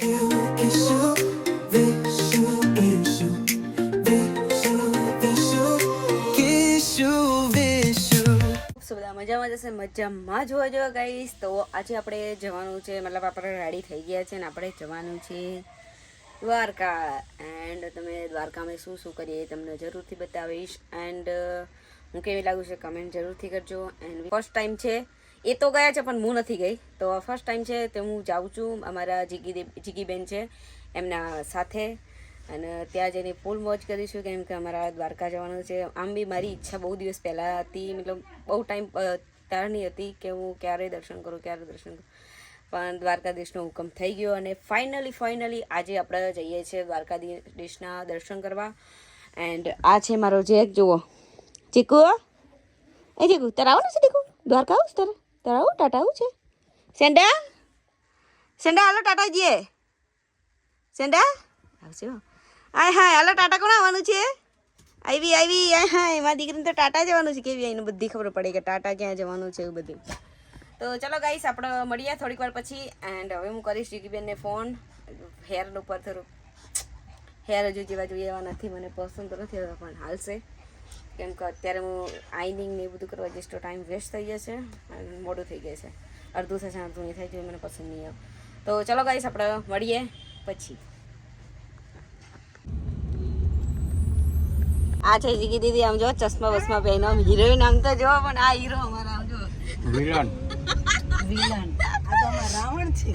મજામાં જશે મજામાં જોવા જો ગાઈસ. તો આજે આપણે જવાનું છે, મતલબ આપણે રેડી થઈ ગયા છે ને આપણે જવાનું છે દ્વારકા. એન્ડ તમે દ્વારકામાં શું શું કરીએ તમને જરૂરથી બતાવીશ. એન્ડ હું કેવી લાગુ છે કમેન્ટ જરૂરથી કરજો. એન્ડ ફર્સ્ટ ટાઈમ છે, એ તો ગયા છે પણ હું નથી ગઈ, તો ફર્સ્ટ ટાઈમ છે તો હું જાઉં છું અમારા જીગીબેન છે એમના સાથે. અને ત્યાં જઈને ફૂલ મોજ કરીશું, કેમ કે અમારા દ્વારકા જવાનું છે. આમ બી મારી ઈચ્છા બહુ દિવસ પહેલાં હતી, મતલબ બહુ ટાઈમ તારની હતી કે હું ક્યારે દર્શન કરું, પણ દ્વારકાધીશનો હુકમ થઈ ગયો અને ફાઇનલી આજે આપણે જઈએ છીએ દ્વારકાધીશના દર્શન કરવા. એન્ડ આ છે મારો જેક, જુઓ ચીકુ, એ ચીકુ તારે આવું છે? ચીકુ દ્વારકા આવું તારે? તારે આવું ટાટા આવું છે? સેન્ડા હાલો ટાટા જઈએ. સેન્ડા આવશે આય હાય, હાલો ટાટા કોણ આવવાનું છે? આવી આય હાય, મારી દીકરીને તો ટાટા જવાનું છે. કેવી એને બધી ખબર પડે કે ટાટા ક્યાં જવાનું છે એવું બધું. તો ચલો ગાઈસ આપણે મળીએ થોડીક વાર પછી. એન્ડ હવે હું કરીશ જીગીબેનને ફોન. હેર ઉપર થોડું હેર હજુ જેવા જોઈએ એવા નથી, મને પસંદ તો નથી આવતા પણ હાલશે, કેમ કે અત્યારે હું આઈનિંગ ને એ બધું કરવા જઈશ તો ટાઈમ વેસ્ટ થઈ જશે અને મોડું થઈ જશે. અડધું થશે અડધું નહીં થાય, મને પસંદ નહીં આવે. તો ચલો ગાઈસ આપણે મળીએ પછી. આ છે જીગી દીદી, આમ જો ચશ્મા બસમાં પહેરીને, આમ હિરોઈન આમ તો જો, પણ આ હીરો અમારા આમ જો વિલન. આ તો અમારા રાવણ છે.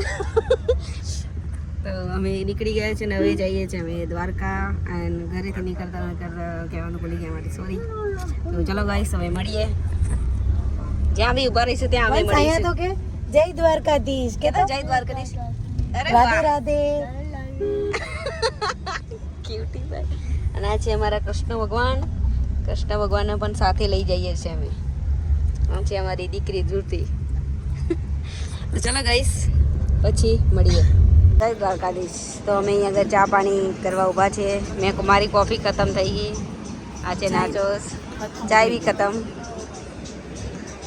તો અમે નીકળી ગયા છે ને હવે જઈએ છીએ અમે દ્વારકા. એન્ડ ઘરેથી નીકળતા કહેવાનું ભૂલી ગયા માટે સોરી. તો ચલો ગાઈસ હવે મળીએ, જ્યાં બી ઉભા રહીશું ત્યાં અમે મળીશું. તો કે જય દ્વારકાધીશ, કે તો જય દ્વારકાધીશ. અરે રાધે રાધે ક્યુટી ભાઈ. અને આ છે અમારા કૃષ્ણ ભગવાનને પણ સાથે લઈ જઈએ છીએ અમે. આ છે અમારી દીકરી ધ્રુતિ. ચલો ગાઈસ પછી મળીએ. જય દ્વારકાધીશ. તો અમે અહીંયા આગળ ચા પાણી કરવા ઊભા છે. મારી કોફી ખતમ થઈ ગઈ. આ છે નાચોસ, ચાય બી ખતમ.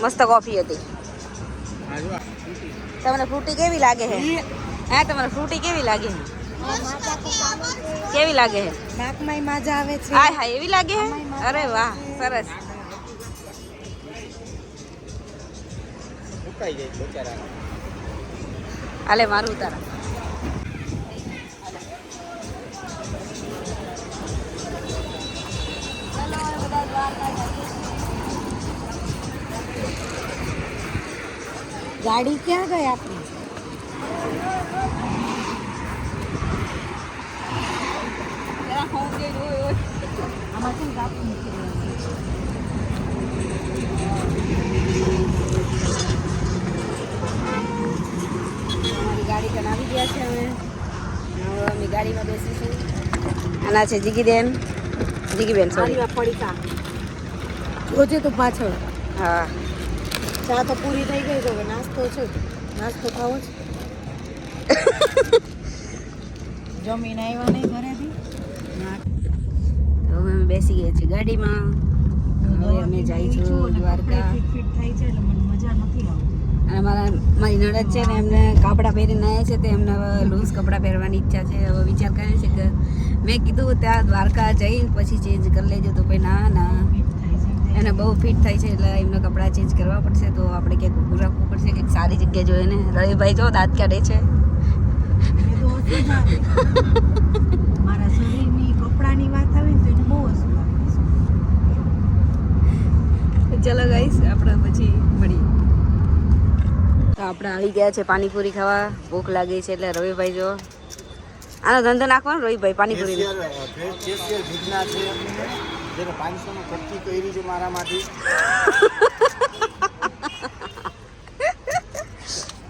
મસ્ત કોફી હતી. તમને ફ્રૂટી કેવી લાગે છે? હા, તમારે ફ્રૂટી કેવી લાગે છે? કેવી લાગે છે? નાકમાં મજા આવે છે. હા હા, એવી લાગે છે. અરે વાહ, સરસ. હાલે મારું ઉતારા. ગાડી ક્યાં ગઈ આપણી? ગાડી બનાવી ગયા છે અમે. હવે અમે ગાડીમાં બેસીશું. આના છે જીગીબેન સોરી પડીકા જોજે તું પાછળ. હા, ચા તો પૂરી થઈ ગઈ. તો હવે નાસ્તો છે, નાસ્તો ખાવો છે. જમીન આવ્યા નહીં ઘરેથી. હવે અમે બેસી ગયા છીએ ગાડીમાં. હવે અમે જઈશું દ્વારકા. અને મારી નણદ છે ને, એમને કપડાં પહેરીને આવ્યા છે, તો એમને લૂઝ કપડાં પહેરવાની ઈચ્છા છે. હવે વિચાર કરે છે કે મેં કીધું ત્યાં દ્વારકા જઈને પછી ચેન્જ કરી લેજો. તો કોઈ ના એને બહુ ફિટ થાય છે એટલે એમને કપડાં ચેન્જ કરવા પડશે. તો આપણે ક્યાંક ઊભું રાખવું પડશે, કંઈક સારી જગ્યાએ જોઈને. રવિભાઈ જો દાંત કાઢે છે. મારા શરીરની કપડાની વાત આવે ને તો એને બહુ અસર લાગે. ચલો ગાઈસ આપણે પછી મળીએ. તો આપણે આવી ગયા છે પાણીપુરી ખાવા. ભૂખ લાગી છે એટલે રવિભાઈ જો આનો ધંધો નાખવાનો. રવિભાઈ પાણીપુરી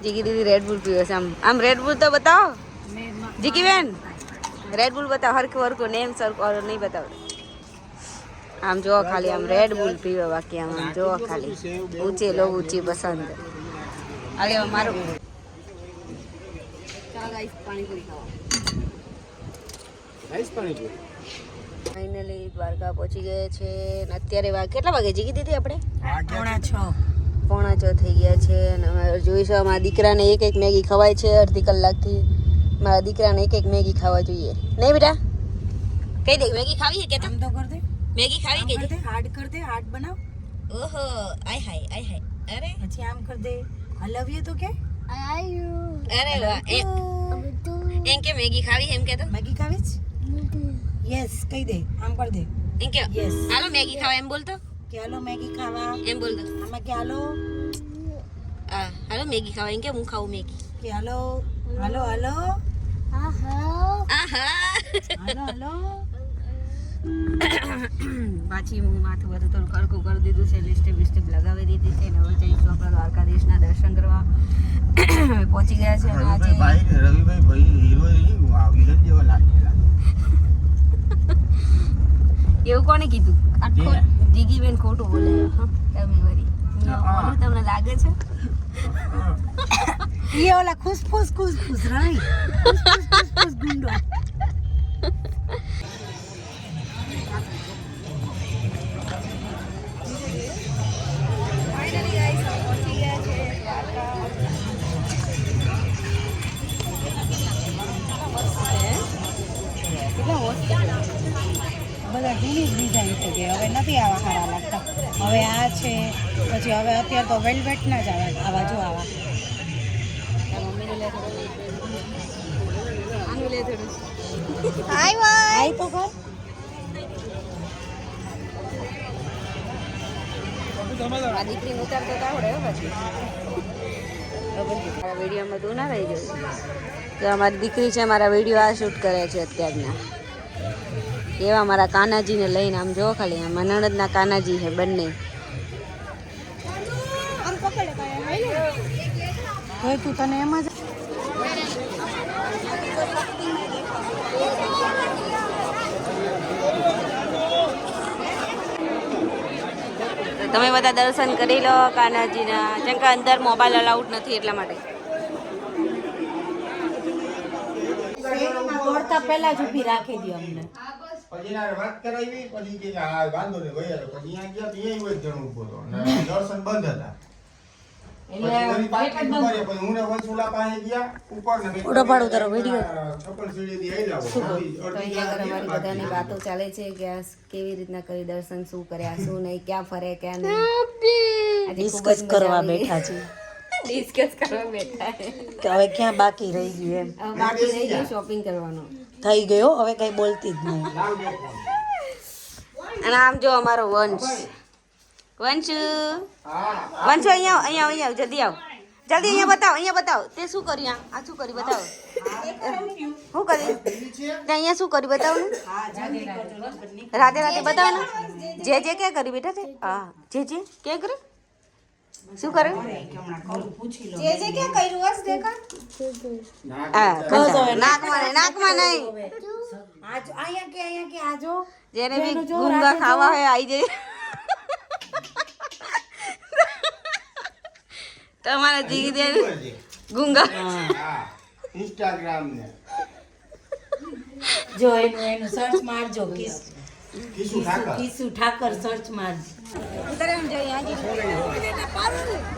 જીગી દીદી રેડબુલ પીવે છે. આમ રેડબુલ તો બતાવો જીગી બેન, રેડબુલ બતાવો. હરખું નેમ સર નહીં બતાવો. આમ જો ખાલી આમ રેડબુલ પીવે, બાકી આમ જો ખાલી ઊંચી લો ઊંચી પસંદ. અરે મારું પાણીપુરી ખાવા. ફાઇનલી દ્વારકા પહોંચી ગયા છે. અત્યારે કેટલા વાગે જીગી દીધી આપણે? 5:45 થઈ ગયા છે. અને જોઈશું અમારા દીકરાને એક મેગી ખવાય છે અડધી કલાકથી. મારા દીકરાને એક મેગી ખાવા જોઈએ નહીં બેટા કઈ દે મેગી ખાવી છે કે આમ તો કર દે મેગી ખાવી કે હાર્ડ કર દે હાર્ડ બનાવ ઓહો આય હાય અરે પછી આમ કર દે આઈ લવ યુ તો કે અરે વાહ એમ કે મેગી ખાવી એમ કે તો મેગી ખાવી છે યસ કહી દે આમ કર દે એમ કે યસ હાલો મેગી ખાવા એમ બોલતો કે હાલો મેગી ખાવા એમ બોલતો આમાં કે હાલો હાલો મેગી ખાવા એમ કે હું ખાવું મેગી કે હાલો હાલો હાલો આહા હાલો પાછી હું માથું બધું થોડું ખડકું કરી દીધું છે લિસ્ટેપ લગાવી દીધી છે ને હવે જઈશું આપણા દ્વારકાધીશના દર્શન કરવા પહોંચી ગયા છે અને આજે રવિભાઈ હીરો વિલન જેવા લાગેલા એવું કોને કીધું આખો જીગીબેન ખોટું બોલે હા તમે વરી બોલું તમને લાગે છે ये वाला खुश राई खुश गुंडो ફાઇનલી ગાઈસ પહોંચી ગયા છે દ્વારકા કેટલા મસ્ત છે બધા જૂની ડિઝાઇન છે કે હવે નથી આવા સારા લાગતા હવે આ છે પછી હવે અત્યારે તો વેલ્વેટના જ આવા જો આવા મમ્મીને લે થોડું આનું લે થોડું આઈ તો કર આ દીકરીને ઉતારતો તો આવડે હો પછી મારા વિડીયોમાં તું ના રહી ગયું તો અમારી દીકરી છે મારા વિડીયો આ શૂટ કરે છે અત્યારના એવા મારા કાનાજીને લઈને આમ જો ખાલી આમ નણંદના કાનાજી છે બંને હવે તું તને એમ જ તમે બધા દર્શન કરી લો કાનાજીના જેમ કે અંદર મોબાઈલ અલાઉડ નથી એટલા માટે દોડતા પહેલા જ ઊભી રાખી દો અમને પછી ના વાત કરાવી પછી કે આ વાંધો ને ભાઈ પછી અહીંયા ગયા ત્યાં હોય જણ ઉભો હતો અને દર્શન બંધ હતા બધાની વાતો ચાલે છે કે આ કેવી રીતના કરી દર્શન શું કર્યા શું નહીં ક્યાં ફરે ક્યાં નહીં ડિસ્કસ કરવા બેઠા છે ડિસ્કસ કરવા બેઠા કે હવે ક્યાં બાકી રહી ગયું એમ બાકી રહી ગયું શોપિંગ કરવાનું થઈ ગયો હવે કઈ બોલતી જ નહીં અને આમ જો અમારો વંશ વંશુ અહીંયા જલ્દી આવ જલ્દી અહીંયા બતાવ તે શું કર્યું આ શું કર્યું બતાવો શું કર્યું તે અહીંયા શું કર્યું બતાવો ને રાધે બતાવો ને જે ક્યાં કર્યું બેટા તે હા જે ક્યાં કર્યું શું કર્યું નાકમાં નહીં જેને બી ગુંગા ખાવા હોય આવી જાય તમારા જીગી ગુંગા ઇન્સ્ટાગ્રામ ને જો એનું સર્ચ મારજો કિસુ ઠાકર સર્ચ મારજો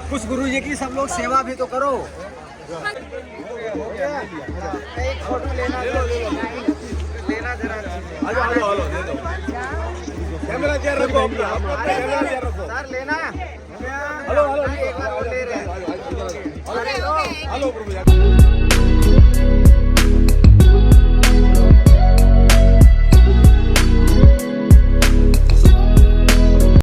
कुछ गुरु जी की सब लोग सेवा भी तो करो एक फोटो लेना जरा हेलो दे दो कैमरा क्या रखो सर लेना हेलो ले रहे हेलो प्रभु